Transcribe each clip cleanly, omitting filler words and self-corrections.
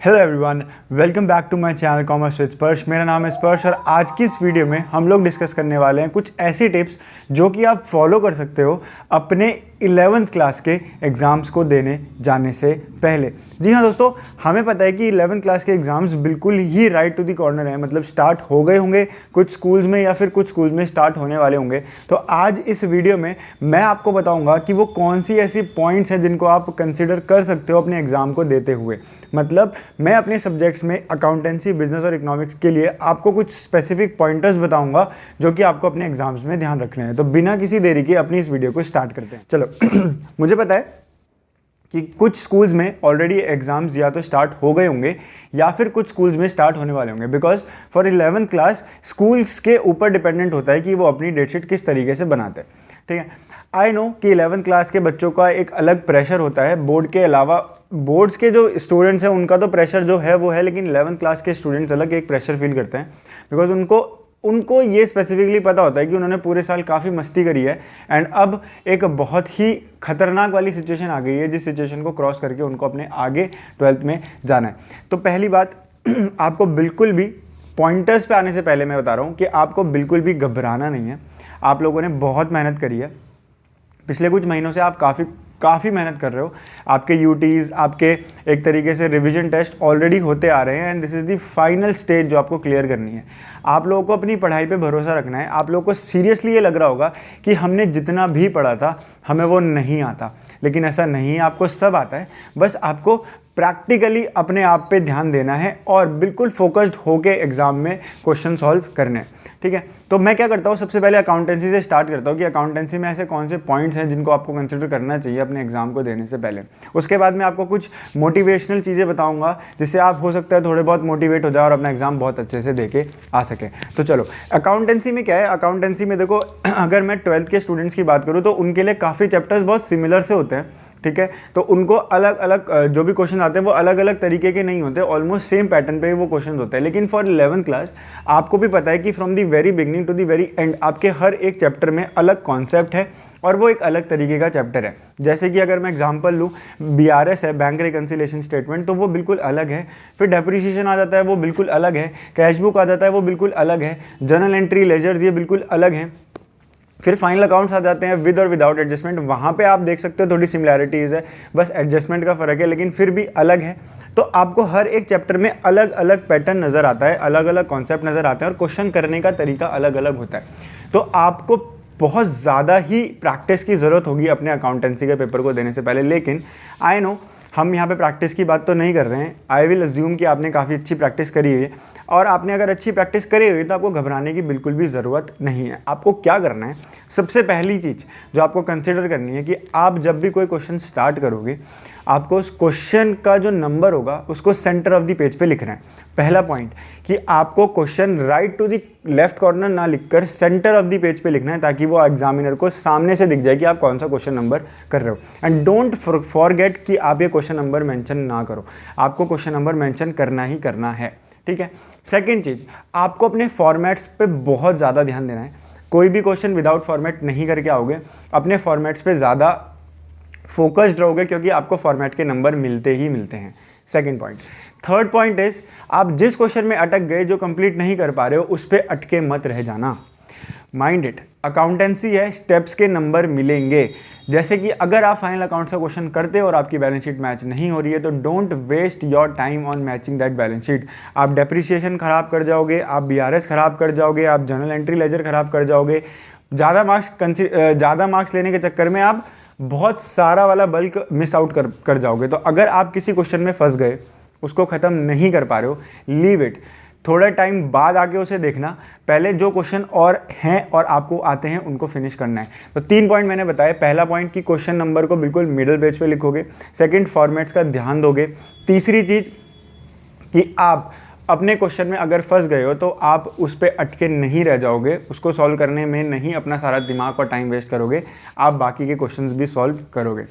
Hello everyone, welcome back to my channel commerce with Sparsh. मेरा नाम है स्पर्श और आज की इस वीडियो में हम लोग डिस्कस करने वाले हैं कुछ ऐसी टिप्स जो कि आप फॉलो कर सकते हो अपने 11th क्लास के एग्ज़ाम्स को देने जाने से पहले। जी हाँ दोस्तों, हमें पता है कि 11th क्लास के एग्ज़ाम्स बिल्कुल ही राइट टू द कॉर्नर हैं, मतलब स्टार्ट हो गए होंगे कुछ स्कूल्स में या फिर कुछ स्कूल्स में स्टार्ट होने वाले होंगे। तो आज इस वीडियो में मैं आपको बताऊंगा कि वो कौन सी ऐसी पॉइंट्स हैं जिनको आप कंसिडर कर सकते हो अपने एग्ज़ाम को देते हुए। मतलब मैं अपने सब्जेक्ट्स में अकाउंटेंसी, बिजनेस और इकोनॉमिक्स के लिए आपको कुछ स्पेसिफिक पॉइंटर्स बताऊंगा जो कि आपको अपने एग्जाम्स में ध्यान रखने हैं। तो बिना किसी देरी के अपनी इस वीडियो को स्टार्ट करते हैं। चलो मुझे पता है कि कुछ स्कूल्स में ऑलरेडी एग्जाम्स या तो स्टार्ट हो गए होंगे या फिर कुछ स्कूल्स में स्टार्ट होने वाले होंगे, because for 11th class schools के ऊपर डिपेंडेंट होता है कि वो अपनी डेटशीट किस तरीके से बनाते हैं। ठीक है, आई नो कि 11th क्लास के बच्चों का एक अलग प्रेशर होता है बोर्ड के अलावा। बोर्ड्स के जो स्टूडेंट्स हैं उनका तो प्रेशर जो है वो है, लेकिन 11th क्लास के स्टूडेंट्स अलग एक प्रेशर फील करते हैं, बिकॉज उनको ये स्पेसिफिकली पता होता है कि उन्होंने पूरे साल काफ़ी मस्ती करी है एंड अब एक बहुत ही खतरनाक वाली सिचुएशन आ गई है जिस सिचुएशन को क्रॉस करके उनको अपने आगे 12th में जाना है। तो पहली बात आपको बिल्कुल भी पॉइंटर्स पे आने से पहले मैं बता रहा हूँ कि आपको बिल्कुल भी घबराना नहीं है। आप लोगों ने बहुत मेहनत करी है, पिछले कुछ महीनों से आप काफ़ी मेहनत कर रहे हो। आपके यूटीज़, आपके एक तरीके से रिवीजन टेस्ट ऑलरेडी होते आ रहे हैं and this is the final stage जो आपको क्लियर करनी है। आप लोगों को अपनी पढ़ाई पे भरोसा रखना है। आप लोगों को सीरियसली ये लग रहा होगा कि हमने जितना भी पढ़ा था हमें वो नहीं आता, लेकिन ऐसा नहीं है, आपको सब आता है। बस आपको प्रैक्टिकली अपने आप पे ध्यान देना है और बिल्कुल फोकस्ड होके एग्ज़ाम में क्वेश्चन सॉल्व करने हैं। ठीक है, तो मैं क्या करता हूँ, सबसे पहले अकाउंटेंसी से स्टार्ट करता हूँ कि अकाउंटेंसी में ऐसे कौन से पॉइंट्स हैं जिनको आपको कंसिडर करना चाहिए अपने एग्जाम को देने से पहले। उसके बाद मैं आपको कुछ मोटिवेशनल चीज़ें बताऊँगा जिससे आप हो सकता है थोड़े बहुत मोटिवेट हो जाए और अपना एग्जाम बहुत अच्छे से दे के आ सके। तो चलो, अकाउंटेंसी में क्या है, अकाउंटेंसी में देखो, अगर मैं 12th के स्टूडेंट्स की बात करूँ तो उनके लिए काफ़ी चैप्टर्स बहुत सिमिलर से होते हैं। ठीक है, तो उनको अलग अलग जो भी क्वेश्चन आते हैं वो अलग अलग तरीके के नहीं होते, ऑलमोस्ट सेम पैटर्न पे ही वो क्वेश्चन होते हैं। लेकिन फॉर 11th क्लास आपको भी पता है कि from the very beginning to the very end आपके हर एक चैप्टर में अलग कॉन्सेप्ट है और वो एक अलग तरीके का चैप्टर है। जैसे कि अगर मैं एग्जांपल लूँ, BRS है, बैंक रिकन्सिलेशन स्टेटमेंट, तो वो बिल्कुल अलग है। फिर डेप्रिसिएशन आ जाता है, वो बिल्कुल अलग है। कैश बुक आ जाता है, वो बिल्कुल अलग है। जर्नल एंट्री, लेजर्स, ये बिल्कुल अलग है। फिर फाइनल अकाउंट्स आ जाते हैं विद और विदाउट एडजस्टमेंट, वहाँ पे आप देख सकते हो थोड़ी सिमिलैरिटीज़ है, बस एडजस्टमेंट का फ़र्क है, लेकिन फिर भी अलग है। तो आपको हर एक चैप्टर में अलग अलग पैटर्न नज़र आता है, अलग अलग कॉन्सेप्ट नज़र आते हैं और क्वेश्चन करने का तरीका अलग अलग होता है। तो आपको बहुत ज़्यादा ही प्रैक्टिस की ज़रूरत होगी अपने अकाउंटेंसी के पेपर को देने से पहले। लेकिन आई नो हम यहाँ पे प्रैक्टिस की बात तो नहीं कर रहे हैं। आई विल अज्यूम कि आपने काफ़ी अच्छी प्रैक्टिस करी है और आपने अगर अच्छी प्रैक्टिस करी हुई तो आपको घबराने की बिल्कुल भी ज़रूरत नहीं है। आपको क्या करना है, सबसे पहली चीज़ जो आपको कंसिडर करनी है कि आप जब भी कोई क्वेश्चन स्टार्ट करोगे, आपको उस क्वेश्चन का जो नंबर होगा उसको सेंटर ऑफ द पेज पे लिखना है। पहला पॉइंट कि आपको question right to the left corner ना लिखकर सेंटर ऑफ द पेज पे लिखना है, ताकि वो एग्जामिनर को सामने से दिख जाए कि आप कौन सा क्वेश्चन नंबर कर रहे हो। एंड डोंट फॉरगेट कि आप ये क्वेश्चन नंबर मेंशन ना करो, आपको क्वेश्चन नंबर मेंशन करना ही करना है। ठीक है, सेकेंड चीज़, आपको अपने फॉर्मेट्स पे बहुत ज़्यादा ध्यान देना है। कोई भी क्वेश्चन विदाउट फॉर्मेट नहीं करके आओगे, अपने फॉर्मेट्स पे ज़्यादा फोकस्ड रहोगे क्योंकि आपको फॉर्मेट के नंबर मिलते ही मिलते हैं। Second point. Third point is, आप जिस क्वेश्चन में अटक गए, जो कंप्लीट नहीं कर पा रहे हो, उस पर अटके मत रह जाना। माइंड इट, अकाउंटेंसी है, स्टेप्स के नंबर मिलेंगे। जैसे कि अगर आप फाइनल अकाउंट्स का क्वेश्चन करते हो और आपकी बैलेंस शीट मैच नहीं हो रही है तो don't waste your time on matching that balance sheet. आप डेप्रिसिएशन खराब कर जाओगे, आप BRS खराब कर जाओगे, आप जर्नल एंट्री लेजर खराब कर जाओगे। ज़्यादा मार्क्स लेने के चक्कर में आप बहुत सारा वाला बल्क मिस आउट कर जाओगे। तो अगर आप किसी क्वेश्चन में फंस गए, उसको ख़त्म नहीं कर पा रहे हो, लीव इट, थोड़ा टाइम बाद आके उसे देखना। पहले जो क्वेश्चन और हैं और आपको आते हैं उनको फिनिश करना है। तो 3 पॉइंट मैंने बताए। पहला पॉइंट कि क्वेश्चन नंबर को बिल्कुल मिडिल पेज पे लिखोगे। सेकंड, फॉर्मेट्स का ध्यान दोगे। तीसरी चीज़ कि आप अपने क्वेश्चन में अगर फंस गए हो तो आप उस पर अटके नहीं रह जाओगे, उसको सॉल्व करने में नहीं अपना सारा दिमाग और टाइम वेस्ट करोगे, आप बाकी के क्वेश्चंस भी सॉल्व करोगे।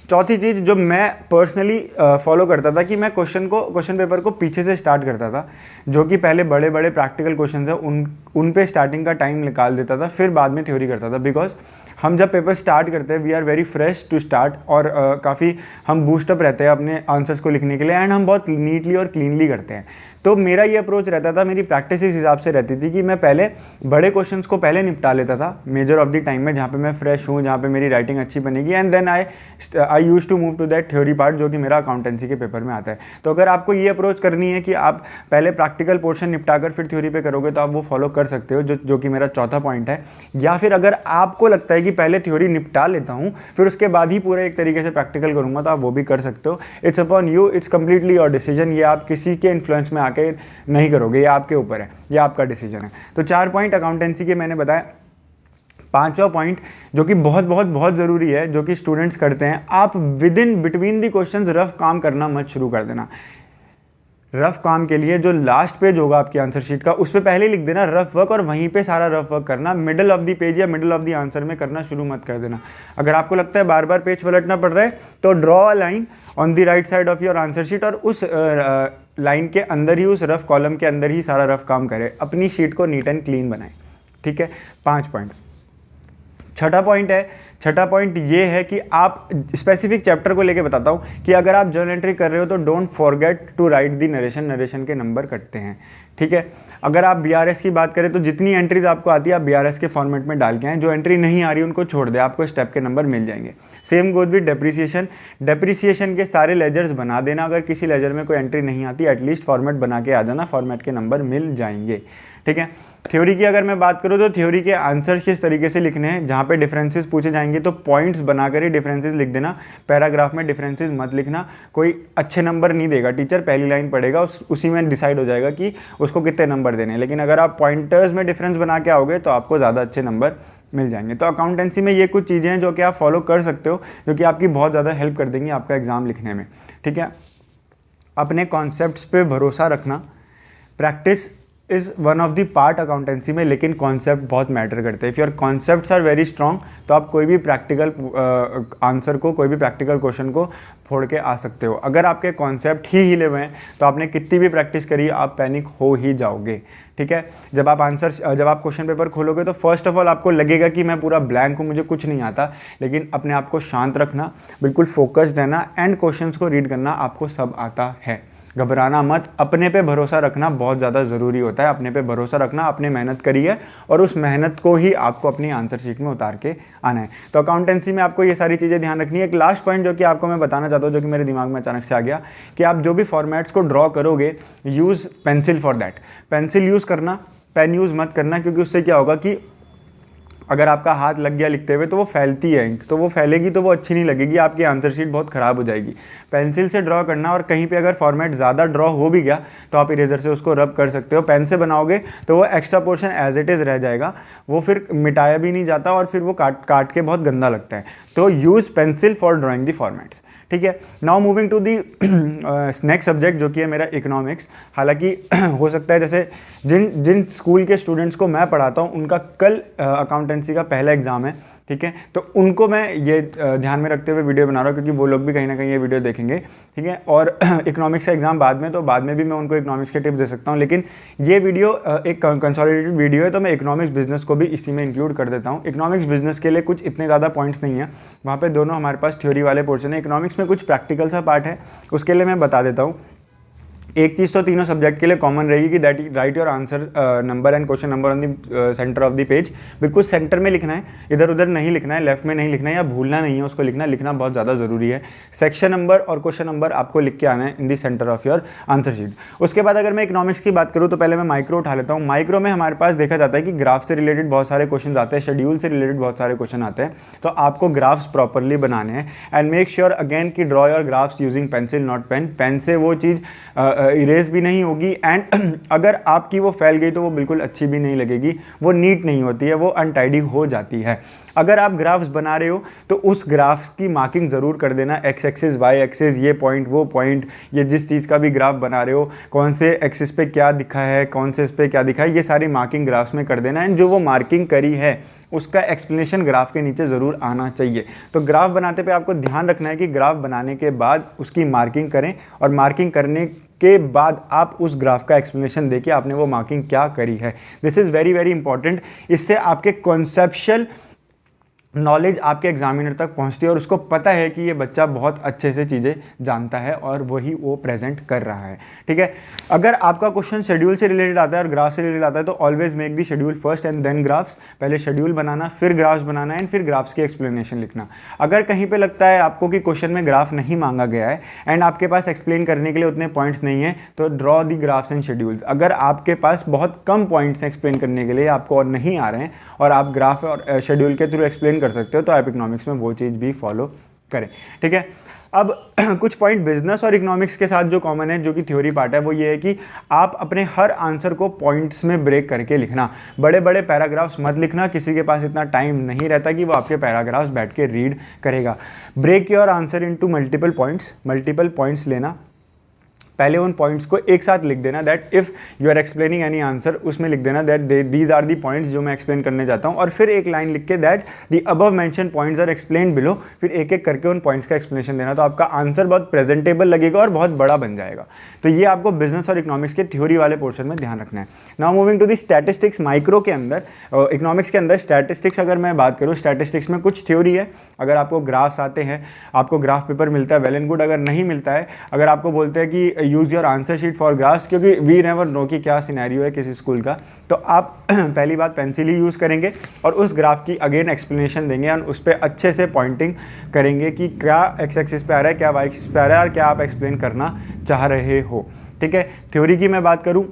चौथी चीज़ जो मैं पर्सनली फॉलो करता था कि मैं क्वेश्चन पेपर को पीछे से स्टार्ट करता था, जो कि पहले बड़े बड़े प्रैक्टिकल क्वेश्चन है उन पे स्टार्टिंग का टाइम निकाल देता था, फिर बाद में थ्योरी करता था। बिकॉज हम जब पेपर स्टार्ट करते हैं we are very fresh to start, और काफ़ी हम बूस्टअप रहते हैं अपने आंसर्स को लिखने के लिए, एंड हम बहुत नीटली और क्लीनली करते हैं। तो मेरा ये अप्रोच रहता था, मेरी प्रैक्टिस इस हिसाब से रहती थी कि मैं पहले बड़े क्वेश्चंस को पहले निपटा लेता था मेजर ऑफ द टाइम में, जहाँ पे मैं फ्रेश हूँ, जहाँ पे मेरी राइटिंग अच्छी बनेगी, and then I use to move to that theory part जो कि मेरा अकाउंटेंसी के पेपर में आता है। तो अगर आपको ये अप्रोच करनी है कि आप पहले प्रैक्टिकल पोर्शन निपटाकर फिर थ्योरी पे करोगे तो आप वो फॉलो कर सकते हो, जो कि मेरा चौथा पॉइंट है। या फिर अगर आपको लगता है कि पहले थ्योरी निपटा लेता हूँ फिर उसके बाद ही पूरे एक तरीके से प्रैक्टिकल करूँगा, तो आप वो भी कर सकते हो। It's upon you, it's completely your decision. ये आप किसी के इन्फ्लुएंस में आके नहीं करोगे, ये आपके ऊपर है, ये आपका डिसीजन है। तो 4 पॉइंट अकाउंटेंसी के मैंने बताया। 5वां पॉइंट जो कि बहुत बहुत बहुत ज़रूरी है, जो कि स्टूडेंट्स करते हैं, आप with in between the questions rough काम करना मत शुरू कर देना। रफ काम के लिए जो लास्ट पेज होगा आपकी आंसर शीट का उस पर पहले लिख देना रफ वर्क, और वहीं पे सारा रफ वर्क करना। मिडिल ऑफ द पेज या मिडिल ऑफ द आंसर में करना शुरू मत कर देना। अगर आपको लगता है बार बार पेज पलटना पड़ रहा है तो draw a line on the right side of your answer sheet, और उस लाइन के अंदर ही, उस रफ कॉलम के अंदर ही सारा रफ काम करे, अपनी शीट को नीट एंड क्लीन बनाए। ठीक है, 5 पॉइंट। छठा पॉइंट ये है कि आप स्पेसिफिक चैप्टर को लेके बताता हूँ कि अगर आप जर्नल एंट्री कर रहे हो तो don't forget to write the narration के नंबर कटते हैं। ठीक है, अगर आप बीआरएस की बात करें तो जितनी एंट्रीज आपको आती है आप बीआरएस के फॉर्मेट में डाल के आएँ, जो एंट्री नहीं आ रही उनको छोड़ दे, आपको स्टेप के नंबर मिल जाएंगे। सेम गोज विद डेप्रिसिएशन के सारे लेजर्स बना देना। अगर किसी लेजर में कोई एंट्री नहीं आती एटलीस्ट फॉर्मेट बना के आ जाना, फॉर्मेट के नंबर मिल जाएंगे। ठीक है, थ्योरी की अगर मैं बात करूँ तो थ्योरी के आंसर्स किस तरीके से लिखने हैं, जहाँ पे डिफरेंसेस पूछे जाएंगे तो पॉइंट्स बनाकर ही डिफरेंसेस लिख देना। पैराग्राफ में डिफरेंसेस मत लिखना, कोई अच्छे नंबर नहीं देगा टीचर, पहली लाइन पढ़ेगा उसी में डिसाइड हो जाएगा कि उसको कितने नंबर देने हैं। लेकिन अगर आप पॉइंटर्स में डिफरेंस बना के आओगे तो आपको ज़्यादा अच्छे नंबर मिल जाएंगे। तो अकाउंटेंसी में ये कुछ चीज़ें हैं जो कि आप फॉलो कर सकते हो, जो कि आपकी बहुत ज़्यादा हेल्प कर देंगी आपका एग्ज़ाम लिखने में। ठीक है, अपने कॉन्सेप्ट्स पे भरोसा रखना। Practice is one of the part accountancy में, लेकिन कॉन्सेप्ट बहुत मैटर करते हैं। If your concepts are very strong तो आप कोई भी प्रैक्टिकल आंसर को, कोई भी प्रैक्टिकल क्वेश्चन को फोड़ के आ सकते हो। अगर आपके कॉन्सेप्ट ही हिले हुए हैं तो आपने कितनी भी प्रैक्टिस करी आप पैनिक हो ही जाओगे। ठीक है, जब आप क्वेश्चन पेपर खोलोगे तो फर्स्ट ऑफ ऑल आपको लगेगा कि मैं पूरा ब्लैंक हूँ, मुझे कुछ नहीं आता, लेकिन अपने आप को शांत रखना, बिल्कुल फोकस्ड रहना, एंड क्वेश्चंस को रीड करना, आपको सब आता है। घबराना मत, अपने पे भरोसा रखना बहुत ज़्यादा ज़रूरी होता है। अपने पे भरोसा रखना, अपने मेहनत करिए और उस मेहनत को ही आपको अपनी आंसर शीट में उतार के आना है। तो अकाउंटेंसी में आपको ये सारी चीज़ें ध्यान रखनी है। एक लास्ट पॉइंट जो कि आपको मैं बताना चाहता हूँ, जो कि मेरे दिमाग में अचानक से आ गया, कि आप जो भी फॉर्मेट्स को ड्रॉ करोगे use pencil for that. Pencil use करना, पेन यूज़ मत करना, क्योंकि उससे क्या होगा कि अगर आपका हाथ लग गया लिखते हुए तो वो फैलती है इंक, तो वो फैलेगी तो वो अच्छी नहीं लगेगी, आपकी आंसर शीट बहुत ख़राब हो जाएगी। पेंसिल से ड्रॉ करना, और कहीं पे अगर फॉर्मेट ज़्यादा ड्रॉ हो भी गया तो आप इरेजर से उसको रब कर सकते हो। पेन से बनाओगे तो वो extra portion as it is रह जाएगा, वो फिर मिटाया भी नहीं जाता और फिर वो काट के बहुत गंदा लगता है। तो use pencil for drawing the formats. ठीक है, now moving to the next subject जो कि है मेरा इकोनॉमिक्स। हालांकि हो सकता है जैसे जिन स्कूल के स्टूडेंट्स को मैं पढ़ाता हूँ उनका कल अकाउंटेंसी का पहला एग्ज़ाम है। ठीक है, तो उनको मैं ये ध्यान में रखते हुए वीडियो बना रहा हूँ, क्योंकि वो लोग भी कहीं ना कहीं ये वीडियो देखेंगे। ठीक है, और इकोनॉमिक्स का एग्जाम बाद में, तो बाद में भी मैं उनको इकोनॉमिक्स के टिप्स दे सकता हूँ, लेकिन ये वीडियो एक कंसोलिडेटेड वीडियो है तो मैं इकोनॉमिक्स बिजनेस को भी इसी में इंक्लूड कर देता हूँ। इकोनॉमिक्स बिजनेस के लिए कुछ इतने ज़्यादा पॉइंट्स नहीं है, वहाँ पर दोनों हमारे पास थ्योरी वाले पोर्शन है। इकोनॉमिक्स में कुछ प्रैक्टिकल सा पार्ट है, उसके लिए मैं बता देता हूँ। एक चीज़ तो तीनों सब्जेक्ट के लिए कॉमन रहेगी कि that right your answer number and question number on the centre of the page. बिल्कुल सेंटर में लिखना है, इधर उधर नहीं लिखना है, लेफ्ट में नहीं लिखना है, या भूलना नहीं है उसको लिखना बहुत ज़्यादा ज़रूरी है। सेक्शन नंबर और क्वेश्चन नंबर आपको लिख के आना है in the centre of your answer sheet. उसके बाद अगर मैं इकोनॉमिक्स की बात करूँ तो पहले मैं माइक्रो उठा लेता हूँ। माइक्रो में हमारे पास देखा जाता है कि ग्राफ से रिलेटेड बहुत सारे क्वेश्चन आते हैं, शेड्यूल से रिलेटेड बहुत सारे क्वेश्चन आते हैं, तो आपको ग्राफ्स प्रॉपरली बनाने हैं। एंड मेक श्योर अगेन कि draw your graphs using pencil not pen. Pen से वो चीज़ इरेज भी नहीं होगी, एंड अगर आपकी वो फैल गई तो वो बिल्कुल अच्छी भी नहीं लगेगी, वो नीट नहीं होती है, वो अनटाइडी हो जाती है। अगर आप ग्राफ्स बना रहे हो तो उस ग्राफ की मार्किंग ज़रूर कर देना, एक्स एक्सिस वाई एक्सिस, ये पॉइंट वो पॉइंट, ये जिस चीज़ का भी ग्राफ बना रहे हो कौन से एक्सिस पे क्या दिखा है, कौन से इस पे क्या दिखा है, ये सारी मार्किंग ग्राफ्स में कर देना। एंड जो वो मार्किंग करी है उसका एक्सप्लेनेशन ग्राफ के नीचे ज़रूर आना चाहिए। तो ग्राफ बनाते पे आपको ध्यान रखना है कि ग्राफ बनाने के बाद उसकी मार्किंग करें, और मार्किंग करने के बाद आप उस ग्राफ का एक्सप्लेनेशन देखिए आपने वो मार्किंग क्या करी है। This is very very important. इससे आपके कॉन्सेप्चुअल नॉलेज आपके एग्जामिनर तक पहुंचती है और उसको पता है कि ये बच्चा बहुत अच्छे से चीज़ें जानता है और वही वो प्रेजेंट कर रहा है। ठीक है, अगर आपका क्वेश्चन शेड्यूल से रिलेटेड आता है और ग्राफ से रिलेटेड आता है तो always make the schedule first and then graphs. पहले शेड्यूल बनाना, फिर ग्राफ्स बनाना एंड फिर ग्राफ्स की एक्सप्लेनेशन लिखना। अगर कहीं पर लगता है आपको कि क्वेश्चन में ग्राफ नहीं मांगा गया है एंड आपके पास एक्सप्लेन करने के लिए उतने पॉइंट्स नहीं है तो draw the graphs and schedules. अगर आपके पास बहुत कम पॉइंट्स हैं एक्सप्लेन करने के लिए, आपको और नहीं आ रहे हैं और आप ग्राफ और शेड्यूल के थ्रू एक्सप्लेन कर सकते हो तो आप इकोनॉमिक्स में वो चीज़ भी फॉलो करें। ठीक है, अब कुछ पॉइंट बिजनेस और इकोनॉमिक्स के साथ जो कॉमन है, जो कि थ्योरी पार्ट है, वो ये है कि आप अपने हर आंसर को पॉइंट्स में ब्रेक करके लिखना। बड़े बड़े पैराग्राफ्स मत लिखना, किसी के पास इतना टाइम नहीं रहता कि वो आपके पैराग्राफ्स बैठ के रीड करेगा। Break your answer into multiple points लेना। पहले उन पॉइंट्स को एक साथ लिख देना, that if you are explaining any answer, उसमें लिख देना that these are the points जो मैं एक्सप्लेन करने जाता हूँ, और फिर एक लाइन लिख के that the above mentioned points are explained below, फिर एक एक करके उन पॉइंट्स का एक्सप्लेनेशन देना। तो आपका आंसर बहुत प्रेजेंटेबल लगेगा और बहुत बड़ा बन जाएगा। तो ये आपको बिजनेस और इकोनॉमिक्स के थ्योरी वाले पोर्शन में ध्यान रखना है। Now moving to the statistics, micro के अंदर, इकोनॉमिक्स के अंदर स्टैटिस्टिक्स अगर मैं बात करूँ, स्टैटिस्टिक्स में कुछ थ्योरी है। अगर आपको ग्राफ्स आते हैं, आपको ग्राफ पेपर मिलता है, वेल एंड गुड। अगर नहीं मिलता है, अगर आपको बोलते हैं कि use your answer sheet for graphs, क्योंकि वी नेवर नो कि क्या सिनेरियो है किसी स्कूल का, तो आप पहली बात पेंसिल ही यूज़ करेंगे और उस ग्राफ की अगेन एक्सप्लेनेशन देंगे और उस पर अच्छे से पॉइंटिंग करेंगे कि क्या एक्स एक्सिस पे आ रहा है, क्या वाई एक्सिस पे आ रहा है और क्या आप एक्सप्लेन करना चाह रहे हो। ठीक है, थ्योरी की मैं बात करूँ,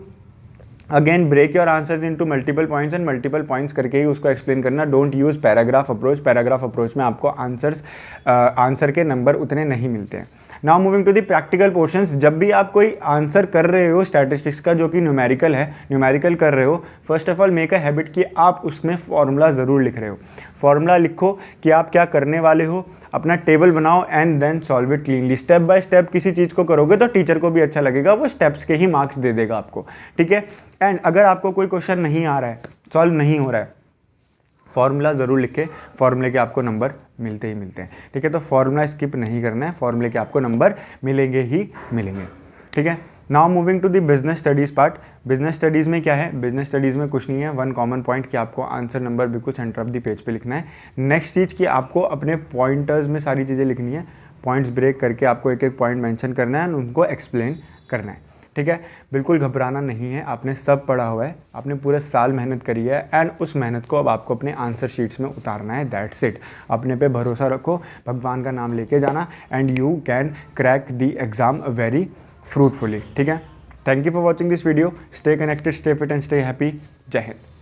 again break your answers into multiple points and multiple points करके ही उसको एक्सप्लेन करना। Don't use paragraph approach. Paragraph approach में आपको आंसर के नंबर उतने नहीं मिलते हैं। Now moving to the practical portions, जब भी आप कोई आंसर कर रहे हो स्टैटिस्टिक्स का जो कि न्यूमेरिकल है, न्यूमेरिकल कर रहे हो, first of all make a habit कि आप उसमें फॉर्मूला ज़रूर लिख रहे हो। फॉर्मूला लिखो कि आप क्या करने वाले हो, अपना टेबल बनाओ and then solve it cleanly. Step by step किसी चीज़ को करोगे तो टीचर को भी अच्छा लगेगा, वो स्टेप्स के ही मार्क्स दे देगा आपको। ठीक है, एंड अगर आपको कोई क्वेश्चन नहीं आ रहा है, सॉल्व नहीं हो रहा है, फॉर्मूला ज़रूर लिखे, फॉर्मूले के आपको नंबर मिलते ही मिलते हैं। ठीक है, तो फॉर्मूला स्किप नहीं करना है, फॉर्मूले के आपको नंबर मिलेंगे ही मिलेंगे। ठीक है, now moving to the business studies part. Business studies में क्या है, बिजनेस स्टडीज़ में कुछ नहीं है, वन कॉमन पॉइंट कि आपको आंसर नंबर बिल्कुल सेंटर ऑफ द पेज पे लिखना है। नेक्स्ट चीज़ कि आपको अपने पॉइंटर्स में सारी चीज़ें लिखनी है, पॉइंट्स ब्रेक करके आपको एक एक पॉइंट मेंशन करना है और उनको एक्सप्लेन करना है। ठीक है, बिल्कुल घबराना नहीं है, आपने सब पढ़ा हुआ है, आपने पूरे साल मेहनत करी है एंड उस मेहनत को अब आपको अपने आंसर शीट्स में उतारना है, दैट्स इट। अपने पे भरोसा रखो, भगवान का नाम लेके जाना and you can crack the exam very fruitfully. ठीक है, thank you for watching this video, stay connected, stay fit and stay happy. जय हिंद।